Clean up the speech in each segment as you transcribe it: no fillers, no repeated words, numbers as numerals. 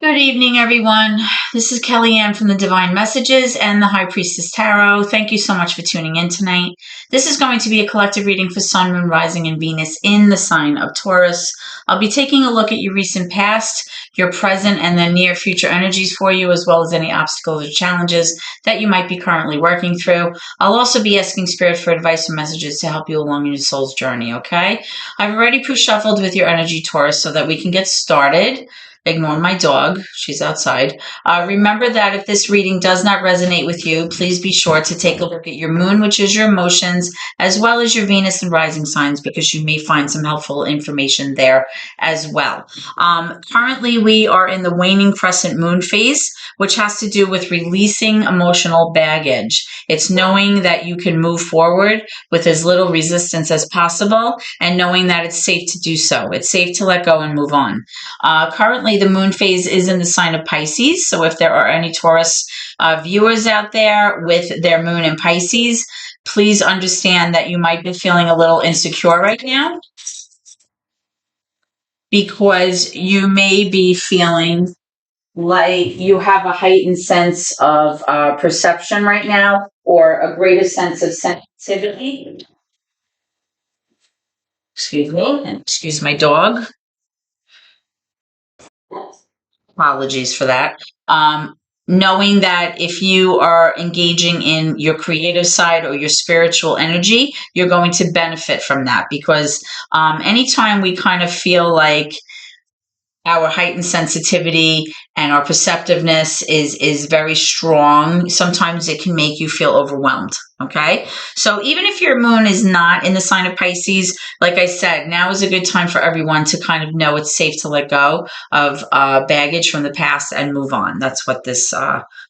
Good evening, everyone. This is Kellyanne from the Divine Messages and the High Priestess Tarot. Thank you so much for tuning in tonight. This is going to be a collective reading for Sun, Moon, Rising, and Venus in the sign of Taurus. I'll be taking a look at your recent past, your present, and the near future energies for you, as well as any obstacles or challenges that you might be currently working through. I'll also be asking Spirit for advice and messages to help you along in your soul's journey, okay? I've already pre-shuffled with your energy, Taurus, so that we can get started. Ignore my dog. She's outside. Remember that if this reading does not resonate with you, please be sure to take a look at your moon, which is your emotions, as well as your Venus and rising signs, because you may find some helpful information there as well. Currently, we are in the waning crescent moon phase, which has to do with releasing emotional baggage. It's knowing that you can move forward with as little resistance as possible and knowing that it's safe to do so. It's safe to let go and move on. Currently, the moon phase is in the sign of Pisces. So if there are any Taurus viewers out there with their moon in Pisces, please understand that you might be feeling a little insecure right now because you may be feeling like you have a heightened sense of perception right now, or a greater sense of sensitivity. Excuse me, and excuse my dog. Apologies for that. Knowing that if you are engaging in your creative side or your spiritual energy, you're going to benefit from that, because anytime we kind of feel like our heightened sensitivity and our perceptiveness is very strong, sometimes it can make you feel overwhelmed. Okay, so even if your moon is not in the sign of Pisces, like I said, now is a good time for everyone to kind of know it's safe to let go of baggage from the past and move on. That's what this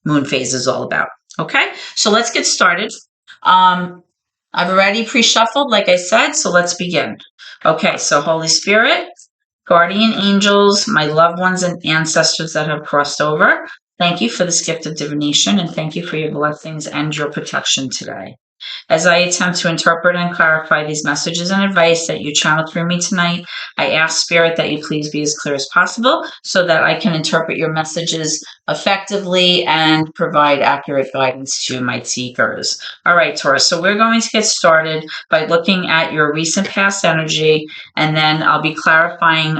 moon phase is all about. Okay, so let's get started. I've already pre-shuffled, like I said, so let's begin. Okay, so Holy Spirit, guardian angels, my loved ones and ancestors that have crossed over, thank you for this gift of divination, and thank you for your blessings and your protection today. As I attempt to interpret and clarify these messages and advice that you channel through me tonight, I ask Spirit that you please be as clear as possible so that I can interpret your messages effectively and provide accurate guidance to my seekers. All right, Taurus, so we're going to get started by looking at your recent past energy, and then I'll be clarifying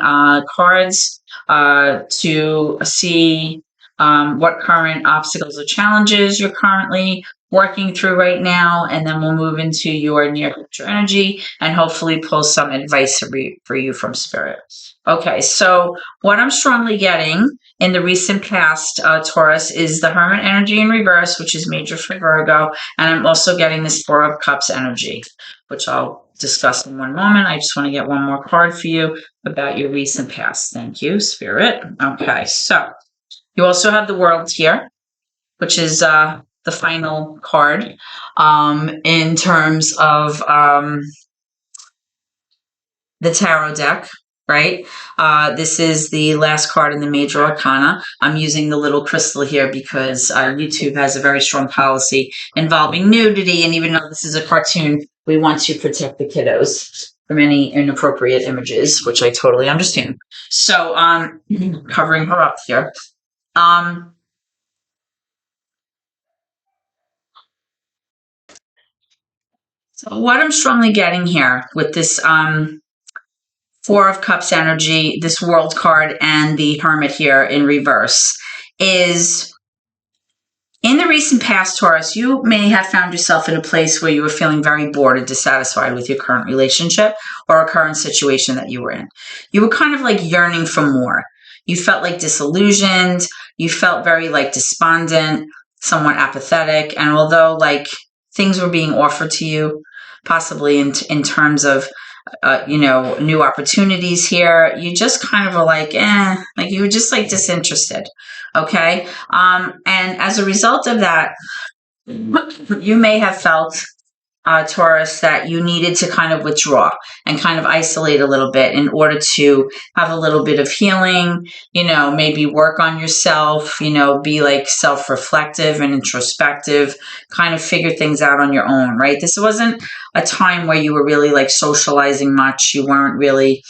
cards to see what current obstacles or challenges you're currently working through right now, and then we'll move into your near future energy and hopefully pull some advice for you from Spirit. Okay, so what I'm strongly getting in the recent past, Taurus, is the Hermit energy in reverse, which is major for Virgo, and I'm also getting this Four of Cups energy, which I'll discuss in one moment. I just want to get one more card for you about your recent past. Thank you, Spirit. Okay, so you also have the World here, which is the final card in terms of the tarot deck, right? This is the last card in the major arcana. I'm using the little crystal here because YouTube has a very strong policy involving nudity, and even though this is a cartoon, we want to protect the kiddos from any inappropriate images, which I totally understand. So covering her up here. So what I'm strongly getting here with this Four of Cups energy, this World card, and the Hermit here in reverse is, in the recent past, Taurus, you may have found yourself in a place where you were feeling very bored or dissatisfied with your current relationship or a current situation that you were in. You were kind of like yearning for more. You felt like disillusioned. You felt very like despondent, somewhat apathetic. And although like things were being offered to you, possibly in terms of new opportunities here, you just kind of were like, like you were just like disinterested. Okay. And as a result of that, you may have felt, Taurus, that you needed to kind of withdraw and kind of isolate a little bit in order to have a little bit of healing, maybe work on yourself, be like self-reflective and introspective, kind of figure things out on your own, right? This wasn't a time where you were really like socializing much. You weren't really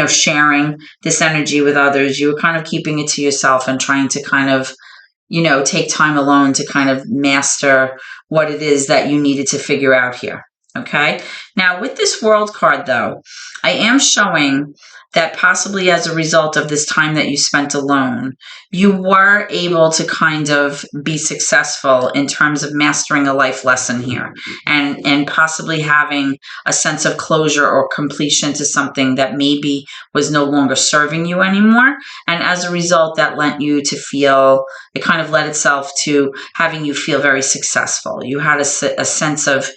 sharing this energy with others. You were kind of keeping it to yourself and trying to kind of, take time alone to kind of master what it is that you needed to figure out here. Okay. Now, with this world card, though, I am showing that possibly as a result of this time that you spent alone, you were able to kind of be successful in terms of mastering a life lesson here and possibly having a sense of closure or completion to something that maybe was no longer serving you anymore. And as a result, that lent you to feel, it kind of led itself to having you feel very successful. You had a sense of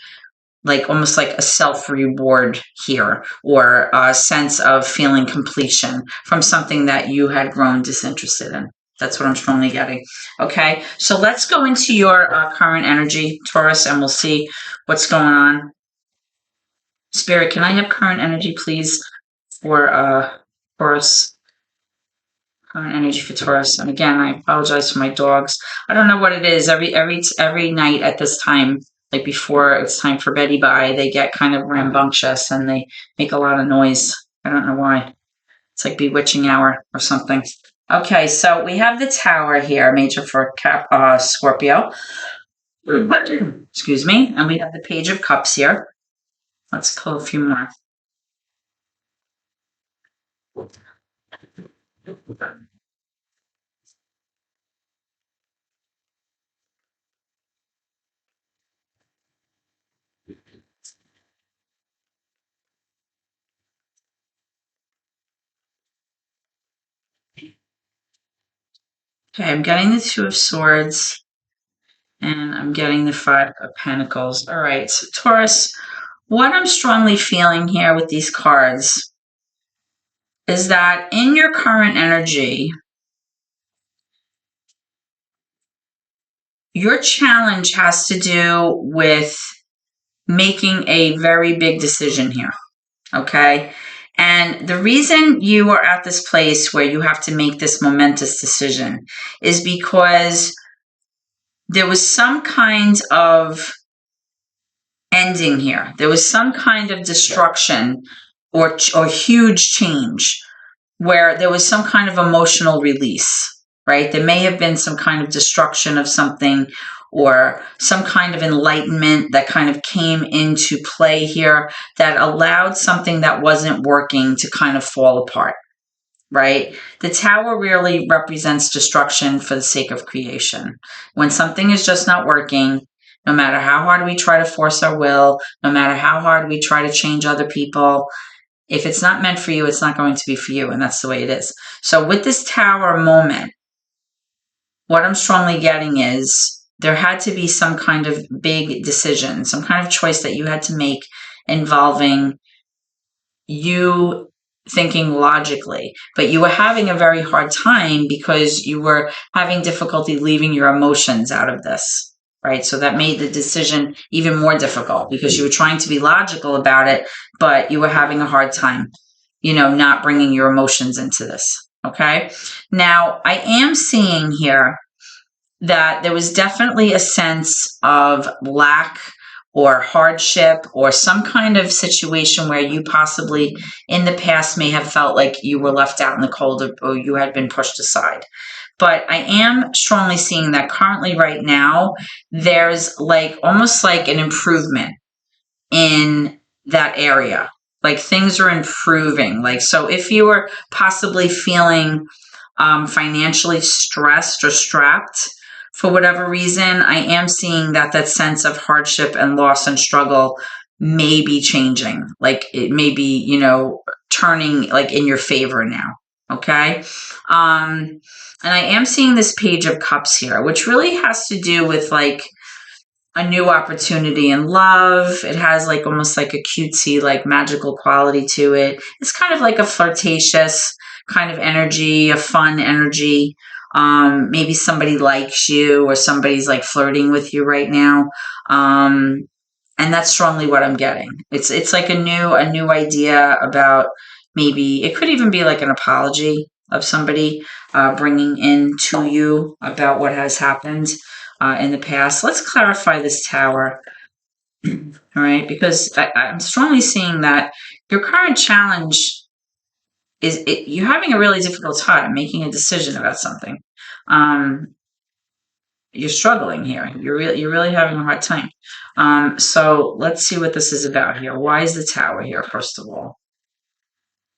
like almost like a self-reward here, or a sense of feeling completion from something that you had grown disinterested in. That's what I'm strongly getting. Okay, so let's go into your current energy, Taurus, and we'll see what's going on. Spirit, can I have current energy, please, for Taurus? Current energy for Taurus. And again, I apologize for my dogs. I don't know what it is. Every night at this time, like before it's time for Betty Bye, they get kind of rambunctious and they make a lot of noise. I don't know why. It's like bewitching hour or something. Okay, so we have the Tower here, major for Scorpio. Excuse me. And we have the Page of Cups here. Let's pull a few more. Okay, I'm getting the Two of Swords. And I'm getting the Five of Pentacles. All right, so Taurus, what I'm strongly feeling here with these cards is that in your current energy, your challenge has to do with making a very big decision here, okay? And the reason you are at this place where you have to make this momentous decision is because there was some kind of ending here. There was some kind of destruction or huge change where there was some kind of emotional release, right? There may have been some kind of destruction of something or some kind of enlightenment that kind of came into play here that allowed something that wasn't working to kind of fall apart, right? The Tower really represents destruction for the sake of creation. When something is just not working, no matter how hard we try to force our will, no matter how hard we try to change other people, if it's not meant for you, it's not going to be for you. And that's the way it is. So with this Tower moment, what I'm strongly getting is there had to be some kind of big decision, some kind of choice that you had to make involving you thinking logically, but you were having a very hard time because you were having difficulty leaving your emotions out of this, right? So that made the decision even more difficult because you were trying to be logical about it, but you were having a hard time, not bringing your emotions into this. Okay. Now I am seeing here that there was definitely a sense of lack or hardship or some kind of situation where you possibly in the past may have felt like you were left out in the cold or you had been pushed aside. But I am strongly seeing that currently right now, there's like almost like an improvement in that area. Like things are improving. Like, so if you were possibly feeling financially stressed or strapped, for whatever reason, I am seeing that sense of hardship and loss and struggle may be changing. Like it may be, turning like in your favor now. Okay. And I am seeing this Page of Cups here, which really has to do with like a new opportunity in love. It has like almost like a cutesy, like magical quality to it. It's kind of like a flirtatious kind of energy, a fun energy. Maybe somebody likes you or somebody's like flirting with you right now. And that's strongly what I'm getting. It's like a new idea about, maybe it could even be like an apology of somebody bringing in to you about what has happened in the past. Let's clarify this Tower. All right, because I'm strongly seeing that your current challenge you're having a really difficult time making a decision about something. You're struggling here. You're really having a hard time. So let's see what this is about here. Why is the Tower here, first of all?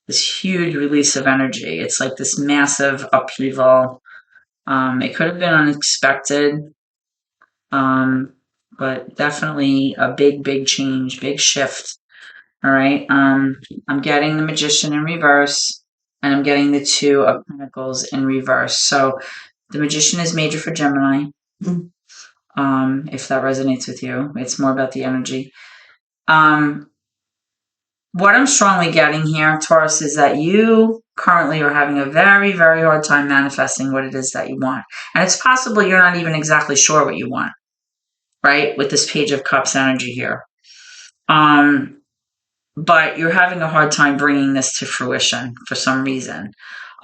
This huge release of energy. It's like this massive upheaval. It could have been unexpected, but definitely a big change, big shift. All right. I'm getting the Magician in reverse, and I'm getting the Two of Pentacles in reverse. So the Magician is major for Gemini. If that resonates with you, it's more about the energy. What I'm strongly getting here, Taurus, is that you currently are having a very hard time manifesting what it is that you want. And it's possible you're not even exactly sure what you want, right? With this Page of Cups energy here. But you're having a hard time bringing this to fruition for some reason.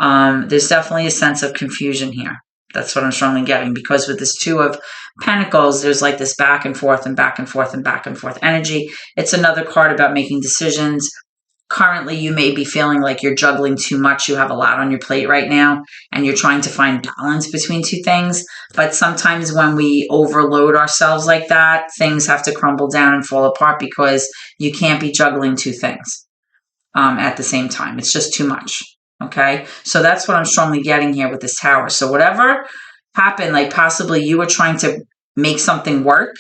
There's definitely a sense of confusion here. That's what I'm strongly getting, because with this Two of Pentacles, there's like this back and forth and back and forth and back and forth energy. It's another card about making decisions. Currently, you may be feeling like you're juggling too much. You have a lot on your plate right now, and you're trying to find balance between two things. But sometimes when we overload ourselves like that, things have to crumble down and fall apart, because you can't be juggling two things at the same time. It's just too much. Okay. So that's what I'm strongly getting here with this Tower. So whatever happened, like possibly you were trying to make something work,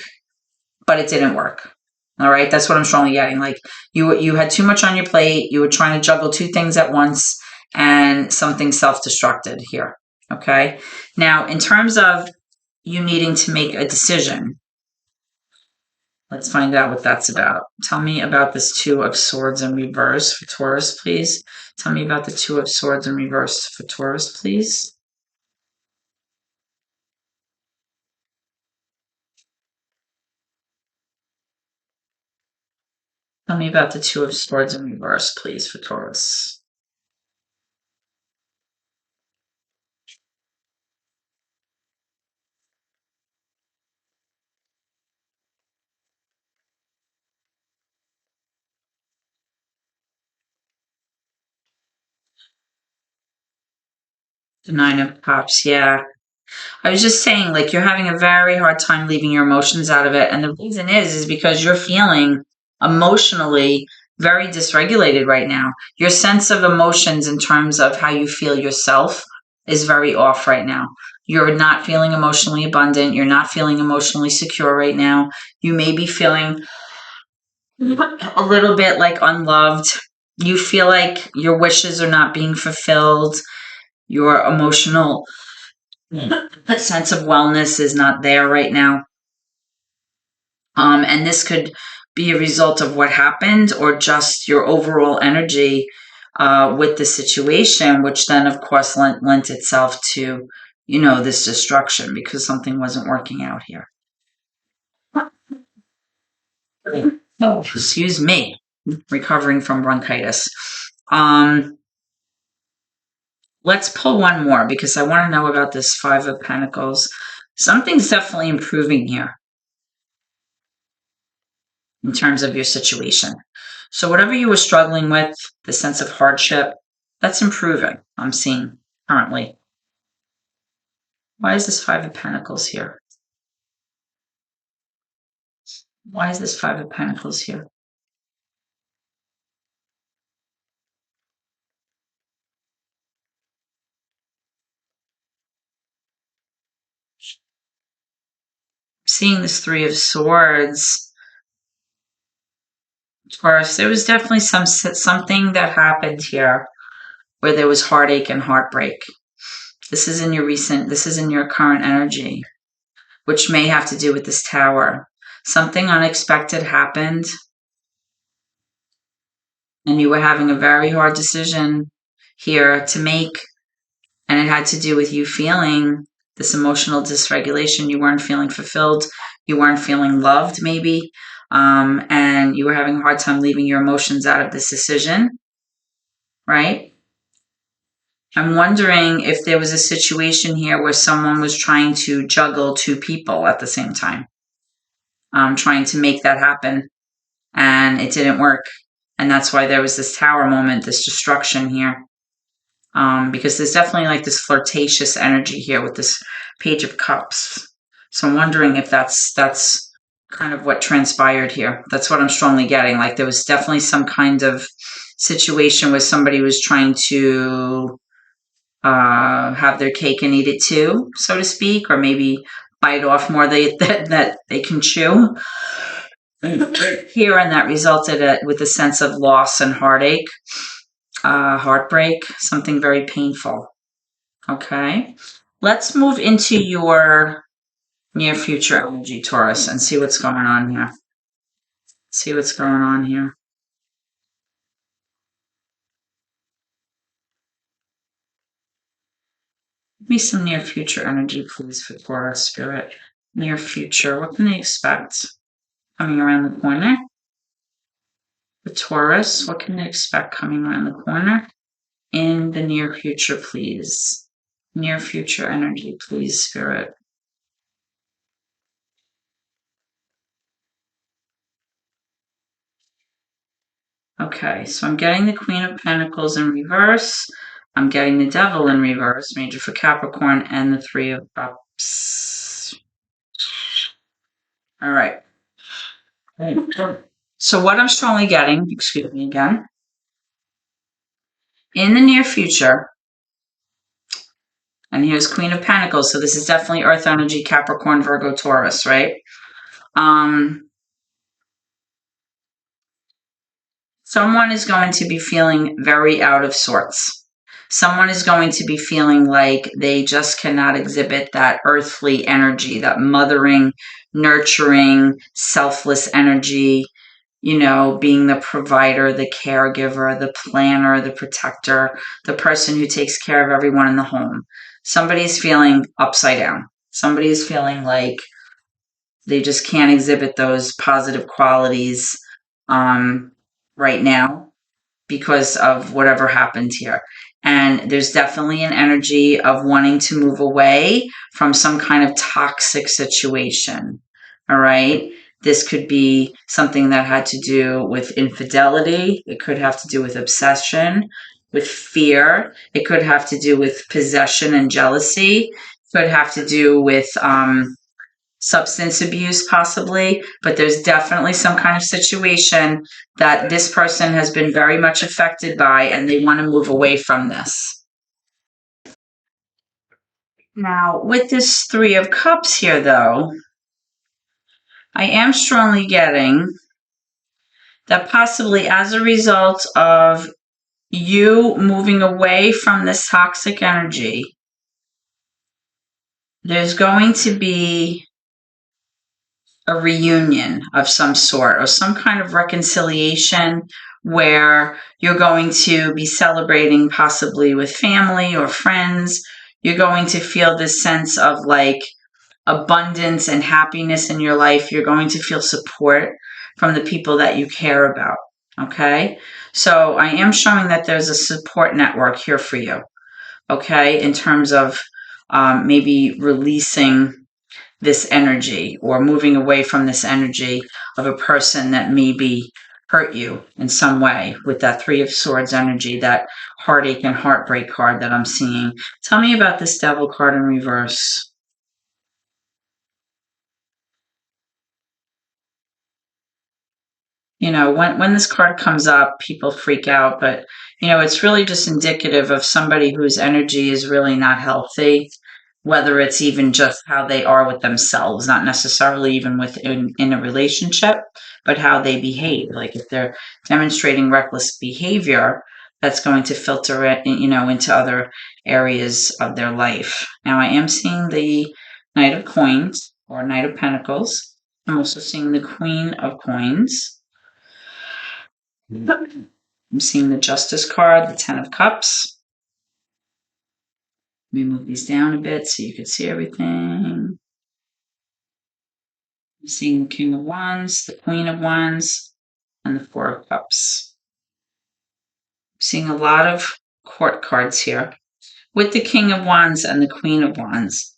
but it didn't work. All right. That's what I'm strongly getting. Like you had too much on your plate. You were trying to juggle two things at once, and something self-destructed here. Okay. Now, in terms of you needing to make a decision, let's find out what that's about. Tell me about this Two of Swords in reverse for Taurus, please. Tell me about the Two of Swords in reverse for Taurus, please. Tell me about the Two of Swords in reverse, please, for Taurus. The Nine of Cups, yeah. I was just saying, like, you're having a very hard time leaving your emotions out of it. And the reason is because you're feeling emotionally very dysregulated right now. Your sense of emotions in terms of how you feel yourself is very off right now. You're not feeling emotionally abundant. You're not feeling emotionally secure right now. You may be feeling a little bit like unloved. You feel like your wishes are not being fulfilled. Your emotional sense of wellness is not there right now. And this could be a result of what happened, or just your overall energy with the situation, which then, of course, lent itself to, this destruction, because something wasn't working out here. Oh, excuse me. Recovering from bronchitis. Let's pull one more, because I want to know about this Five of Pentacles. Something's definitely improving here in terms of your situation. So whatever you were struggling with, the sense of hardship, that's improving, I'm seeing currently. Why is this Five of Pentacles here? Why is this Five of Pentacles here? Seeing this Three of Swords. Taurus, there was definitely something that happened here where there was heartache and heartbreak. This is in your current energy, which may have to do with this Tower. Something unexpected happened, and you were having a very hard decision here to make, and it had to do with you feeling this emotional dysregulation. You weren't feeling fulfilled. You weren't feeling loved, maybe, and you were having a hard time leaving your emotions out of this decision, right? I'm wondering if there was a situation here where someone was trying to juggle two people at the same time, trying to make that happen, and it didn't work. And that's why there was this Tower moment, this destruction here. because there's definitely like this flirtatious energy here with this Page of Cups. So I'm wondering if that's kind of what transpired here. That's what I'm strongly getting. Like there was definitely some kind of situation where somebody was trying to have their cake and eat it too, so to speak, or maybe bite off more that they can chew. Here, and that resulted with a sense of loss and heartache, heartbreak, something very painful. Okay, let's move into your near future energy, Taurus, and see what's going on here. See what's going on here. Give me some near future energy, please, for Taurus Spirit. Near future, what can they expect coming around the corner? The Taurus, what can they expect coming around the corner in the near future, please? Near future energy, please, Spirit. Okay, so I'm getting the Queen of Pentacles in reverse. I'm getting the Devil in reverse, major for Capricorn, and the Three of Cups. All right. So what I'm strongly getting, excuse me again, in the near future, and here's Queen of Pentacles, so this is definitely Earth energy, Capricorn, Virgo, Taurus, right? Someone is going to be feeling very out of sorts. Someone is going to be feeling like they just cannot exhibit that earthly energy, that mothering, nurturing, selfless energy, you know, being the provider, the caregiver, the planner, the protector, the person who takes care of everyone in the home. Somebody's feeling upside down. Somebody's feeling like they just can't exhibit those positive qualities right now because of whatever happened here. And there's definitely an energy of wanting to move away from some kind of toxic situation. All right. This could be something that had to do with infidelity. It could have to do with obsession, with fear. It could have to do with possession and jealousy. It could have to do with substance abuse possibly, but there's definitely some kind of situation that this person has been very much affected by and they want to move away from this. Now, with this Three of Cups here, though, I am strongly getting that possibly as a result of you moving away from this toxic energy, there's going to be a reunion of some sort or some kind of reconciliation where you're going to be celebrating possibly with family or friends. You're going to feel this sense of like abundance and happiness in your life. You're going to feel support from the people that you care about. Okay. So I am showing that there's a support network here for you. Okay. In terms of maybe releasing this energy or moving away from this energy of a person that maybe hurt you in some way with that Three of Swords energy, that heartache and heartbreak card that I'm seeing. Tell me about this Devil card in reverse. You know, when this card comes up, people freak out, but you know, it's really just indicative of somebody whose energy is really not healthy, whether it's even just how they are with themselves, not necessarily even in a relationship, but how they behave. Like if they're demonstrating reckless behavior, that's going to filter it, you know, into other areas of their life. Now, I am seeing the Knight of Coins or Knight of Pentacles. I'm also seeing the Queen of Coins. I'm seeing the Justice card, the Ten of Cups. Let me move these down a bit so you can see everything. I'm seeing the King of Wands, the Queen of Wands, and the Four of Cups. I'm seeing a lot of court cards here with the King of Wands and the Queen of Wands.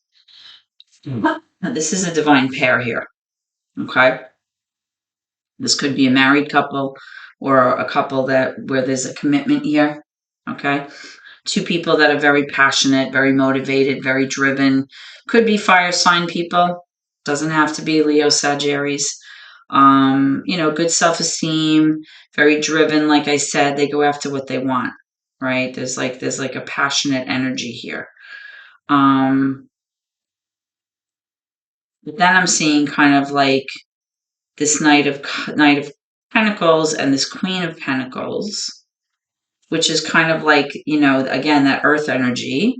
Now, this is a divine pair here, okay? This could be a married couple or a couple where there's a commitment here, okay? two people that are very passionate, very motivated, very driven. Could be fire sign people. Doesn't have to be Leo, Sagittarius. Good self-esteem, very driven. Like I said, they go after what they want, right? There's like a passionate energy here. But then I'm seeing kind of like this Knight of Pentacles and this Queen of Pentacles, which is kind of like, again, that earth energy.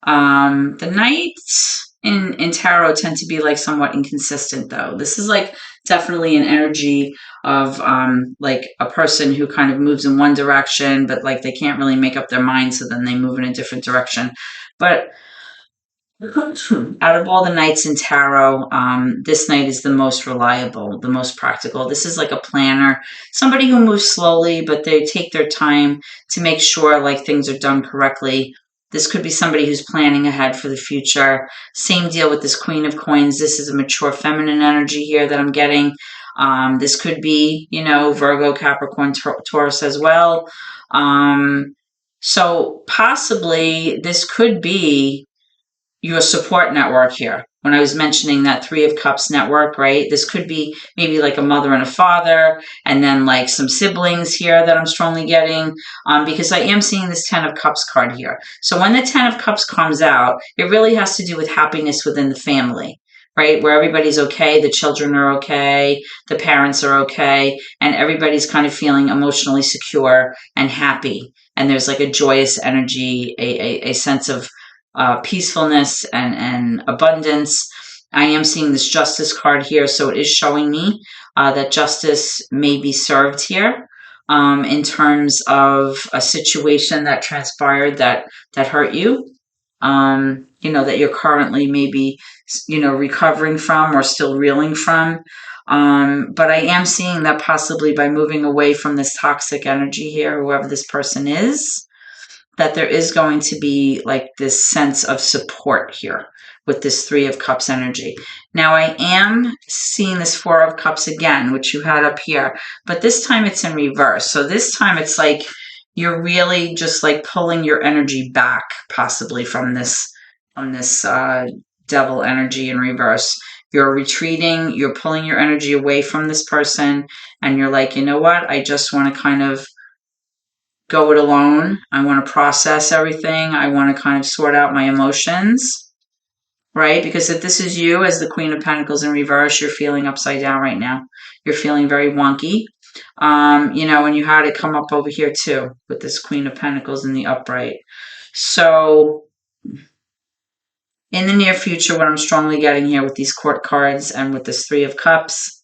The Knights in tarot tend to be like somewhat inconsistent though. This is like definitely an energy of like a person who kind of moves in one direction, but like they can't really make up their mind, so then they move in a different direction. But out of all the Knights in tarot, this Knight is the most reliable, the most practical. This is like a planner, somebody who moves slowly, but they take their time to make sure like things are done correctly. This could be somebody who's planning ahead for the future. Same deal with this Queen of Coins. This is a mature feminine energy here that I'm getting. This could be, Virgo, Capricorn, Taurus as well. So possibly this could be your support network here. When I was mentioning that Three of Cups network, right? This could be maybe like a mother and a father, and then like some siblings here that I'm strongly getting, because I am seeing this Ten of Cups card here. So when the Ten of Cups comes out, it really has to do with happiness within the family, right? Where everybody's okay, the children are okay, the parents are okay, and everybody's kind of feeling emotionally secure and happy. And there's like a joyous energy, a sense of peacefulness and abundance. I am seeing this Justice card here, so it is showing me that justice may be served here in terms of a situation that transpired that hurt you. That you're currently maybe recovering from or still reeling from. But I am seeing that possibly by moving away from this toxic energy here, whoever this person is, that there is going to be like this sense of support here with this Three of Cups energy. Now I am seeing this Four of Cups again, which you had up here, but this time it's in reverse. So this time it's like you're really just like pulling your energy back, possibly from this devil energy in reverse. You're retreating, you're pulling your energy away from this person, and you're like, you know what? I just want to kind of go it alone. I want to process everything. I want to kind of sort out my emotions, right? Because if this is you as the Queen of Pentacles in reverse, you're feeling upside down right now. You're feeling very wonky. And you had it come up over here too with this Queen of Pentacles in the upright. So in the near future, what I'm strongly getting here with these court cards and with this Three of Cups,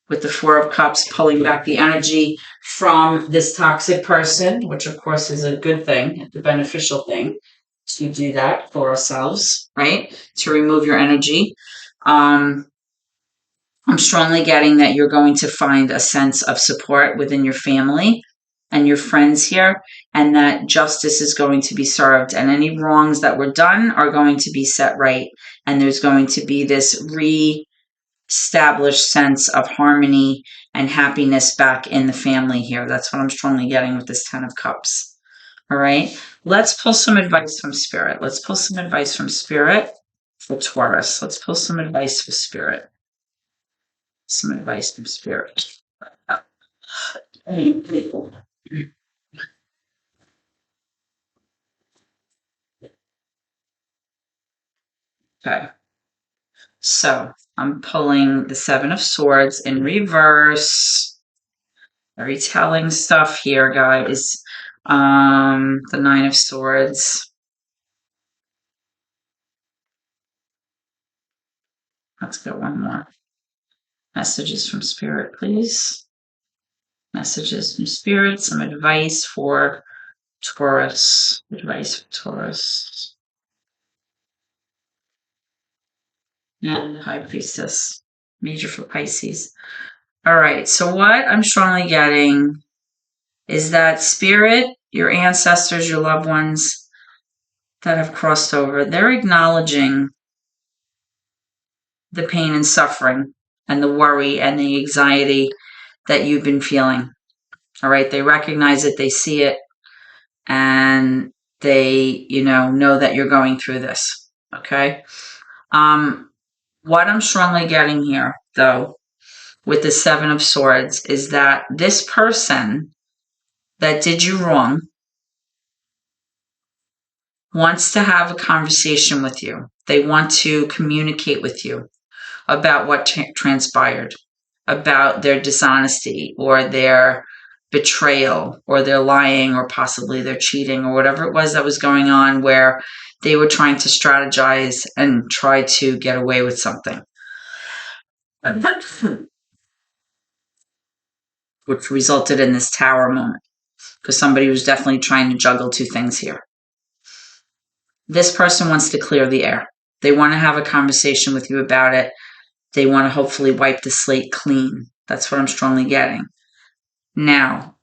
with the Four of Cups pulling back the energy from this toxic person, which of course is a good thing, the beneficial thing to do that for ourselves, right? To remove your energy. I'm strongly getting that you're going to find a sense of support within your family and your friends here, and that justice is going to be served, and any wrongs that were done are going to be set right, and there's going to be this established sense of harmony and happiness back in the family here. That's what I'm strongly getting with this Ten of Cups. All right, let's pull some advice from Spirit. Let's pull some advice from Spirit for Taurus. Let's pull some advice for Spirit. Some advice from Spirit. Okay. So I'm pulling the Seven of Swords in reverse. Very telling stuff here, guys. The Nine of Swords. Let's get one more. Messages from Spirit, please. Messages from Spirit. Some advice for Taurus. Advice for Taurus. And High Priestess. Major for Pisces. All right, so what I'm strongly getting is that Spirit, your ancestors, your loved ones that have crossed over, they're acknowledging the pain and suffering and the worry and the anxiety that you've been feeling. All right, they recognize it, they see it, and they, know that you're going through this. Okay. What I'm strongly getting here, though, with the Seven of Swords is that this person that did you wrong wants to have a conversation with you. They want to communicate with you about what transpired, about their dishonesty or their betrayal or their lying or possibly their cheating or whatever it was that was going on, where they were trying to strategize and try to get away with something. Which resulted in this tower moment, because somebody was definitely trying to juggle two things here. This person wants to clear the air. They want to have a conversation with you about it. They want to hopefully wipe the slate clean. That's what I'm strongly getting. Now,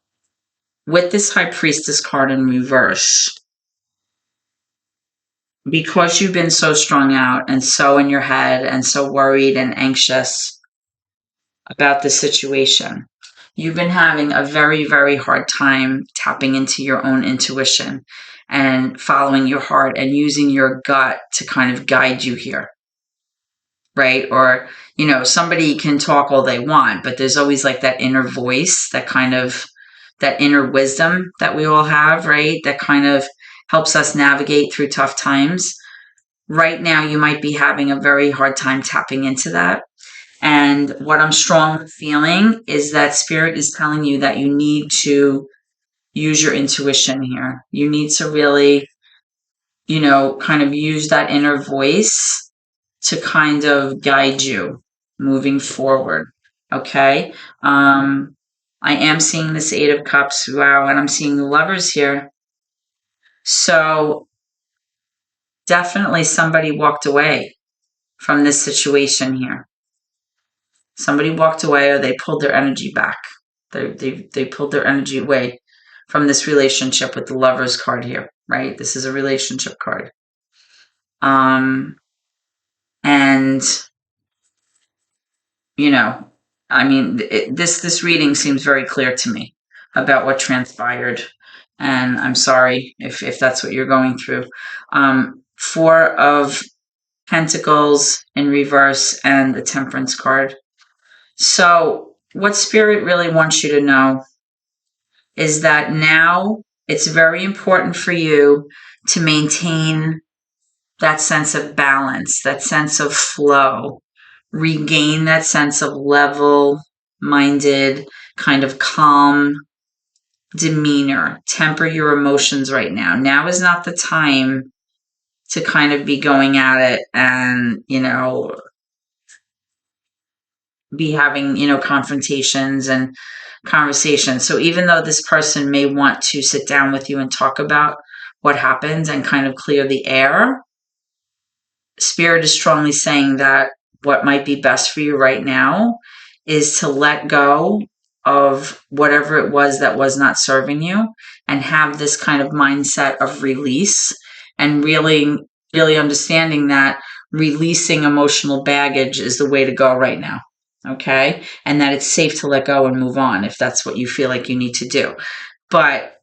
with this High Priestess card in reverse, because you've been so strung out and so in your head and so worried and anxious about the situation, you've been having a very, very hard time tapping into your own intuition and following your heart and using your gut to kind of guide you here, right? Or, somebody can talk all they want, but there's always like that inner voice, that inner wisdom that we all have, right? That kind of helps us navigate through tough times. Right now, you might be having a very hard time tapping into that. And what I'm strongly feeling is that Spirit is telling you that you need to use your intuition here. You need to really, kind of use that inner voice to kind of guide you moving forward. Okay. I am seeing this Eight of Cups. Wow. And I'm seeing the Lovers here. So definitely somebody walked away from this situation here. Somebody walked away, or they pulled their energy back. They pulled their energy away from this relationship with the Lovers card here, right? This is a relationship card. And, this reading seems very clear to me about what transpired. And I'm sorry if that's what you're going through. Four of Pentacles in reverse and the Temperance card. So what Spirit really wants you to know is that now it's very important for you to maintain that sense of balance, that sense of flow, regain that sense of level-minded, kind of calm demeanor. Temper your emotions right now. Now is not the time to kind of be going at it and, be having, confrontations and conversations. So even though this person may want to sit down with you and talk about what happened and kind of clear the air, Spirit is strongly saying that what might be best for you right now is to let go of whatever it was that was not serving you and have this kind of mindset of release, and really, really understanding that releasing emotional baggage is the way to go right now. Okay. And that it's safe to let go and move on if that's what you feel like you need to do. But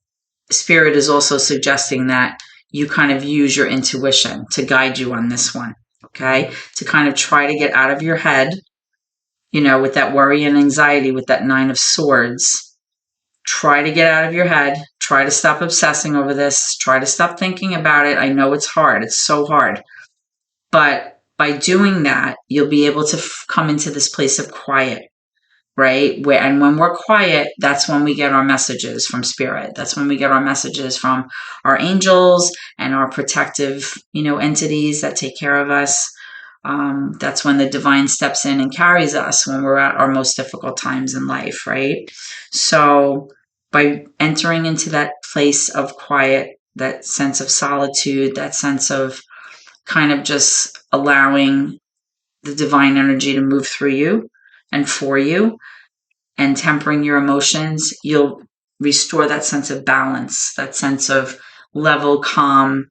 Spirit is also suggesting that you kind of use your intuition to guide you on this one. Okay. To kind of try to get out of your head, with that worry and anxiety, with that Nine of Swords. Try to get out of your head. Try to stop obsessing over this. Try to stop thinking about it. I know it's hard. It's so hard. But by doing that, you'll be able to come into this place of quiet, right? And when we're quiet, that's when we get our messages from Spirit. That's when we get our messages from our angels and our protective, entities that take care of us. That's when the divine steps in and carries us when we're at our most difficult times in life, right? So by entering into that place of quiet, that sense of solitude, that sense of kind of just allowing the divine energy to move through you and for you, and tempering your emotions, you'll restore that sense of balance, that sense of level, calm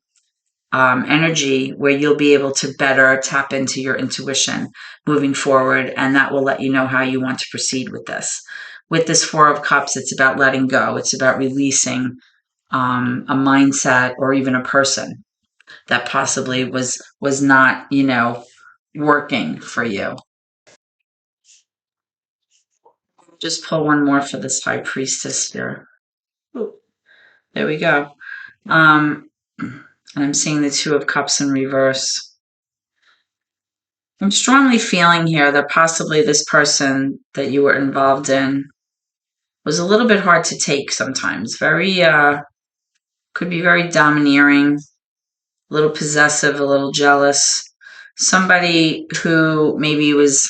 energy, where you'll be able to better tap into your intuition moving forward. And that will let you know how you want to proceed with this. With this Four of Cups, it's about letting go. It's about releasing a mindset or even a person that possibly was not, working for you. Just pull one more for this high priestess here. Ooh, there we go. And I'm seeing the Two of Cups in reverse. I'm strongly feeling here that possibly this person that you were involved in was a little bit hard to take sometimes. Could be very domineering, a little possessive, a little jealous. Somebody who maybe was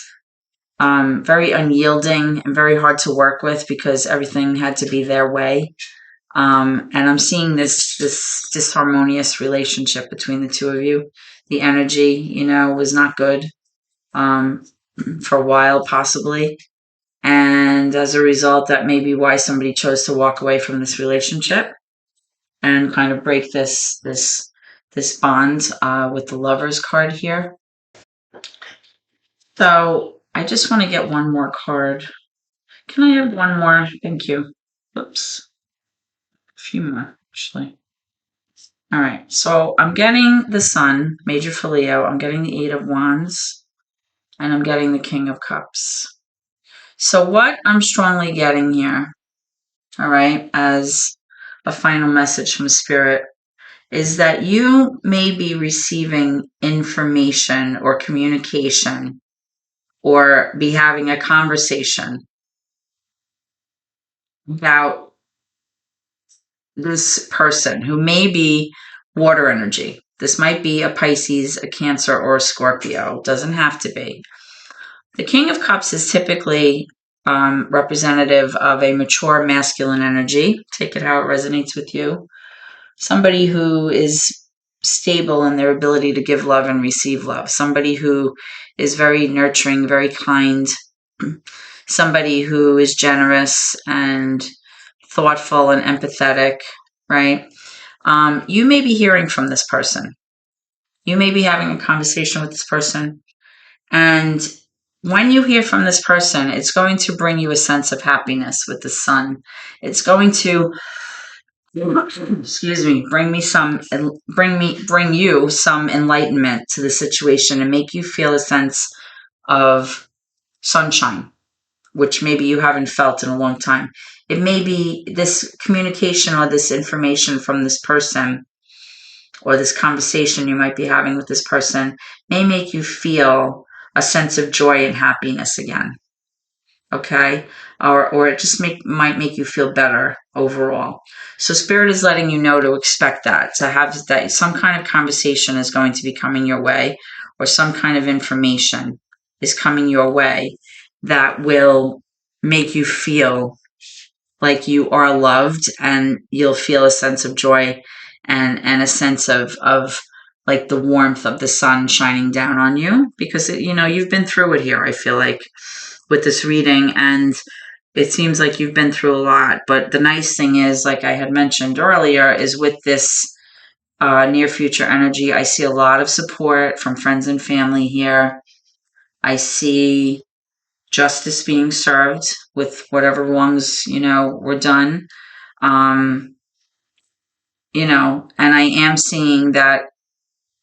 very unyielding and very hard to work with because everything had to be their way. And I'm seeing this disharmonious relationship between the two of you. The energy, was not good for a while, possibly. And as a result, that may be why somebody chose to walk away from this relationship and kind of break this bond with the Lovers card here. So I just want to get one more card. Can I have one more? Thank you. Oops. A few more, actually. All right. So I'm getting the Sun, Major for Leo. I'm getting the Eight of Wands. And I'm getting the King of Cups. So what I'm strongly getting here, all right, as a final message from Spirit, is that you may be receiving information or communication or be having a conversation about this person who may be water energy. This might be a Pisces, a Cancer, or a Scorpio. It doesn't have to be. The King of Cups is typically representative of a mature masculine energy. Take it how it resonates with you. Somebody who is stable in their ability to give love and receive love. Somebody who is very nurturing, very kind. Somebody who is generous and thoughtful and empathetic, right? You may be hearing from this person. You may be having a conversation with this person. And when you hear from this person, it's going to bring you a sense of happiness with the Sun. It's going to, excuse me, bring you some enlightenment to the situation and make you feel a sense of sunshine, which maybe you haven't felt in a long time. It may be this communication or this information from this person or this conversation you might be having with this person may make you feel a sense of joy and happiness again. Okay? Or it just might make you feel better overall. So Spirit is letting you know to expect that, to have that some kind of conversation is going to be coming your way, or some kind of information is coming your way that will make you feel like you are loved, and you'll feel a sense of joy and a sense of like the warmth of the sun shining down on you, because you've been through it here, I feel like, with this reading, and it seems like you've been through a lot. But the nice thing is, like I had mentioned earlier, is with this near future energy, I see a lot of support from friends and family here. I see justice being served with whatever wrongs, were done. And I am seeing that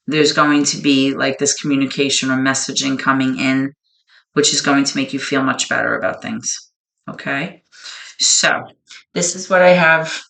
there's going to be like this communication or messaging coming in, which is going to make you feel much better about things. Okay. So this is what I have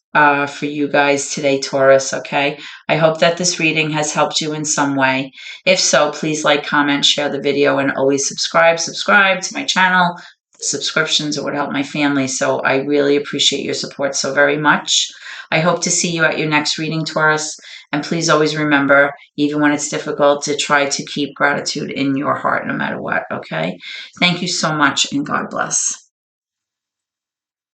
for you guys today, Taurus. Okay. I hope that this reading has helped you in some way. If so, please like, comment, share the video, and always subscribe to my channel. Subscriptions would help my family. So I really appreciate your support so very much. I hope to see you at your next reading, Taurus. And please always remember, even when it's difficult, to try to keep gratitude in your heart no matter what. Okay. Thank you so much, and God bless.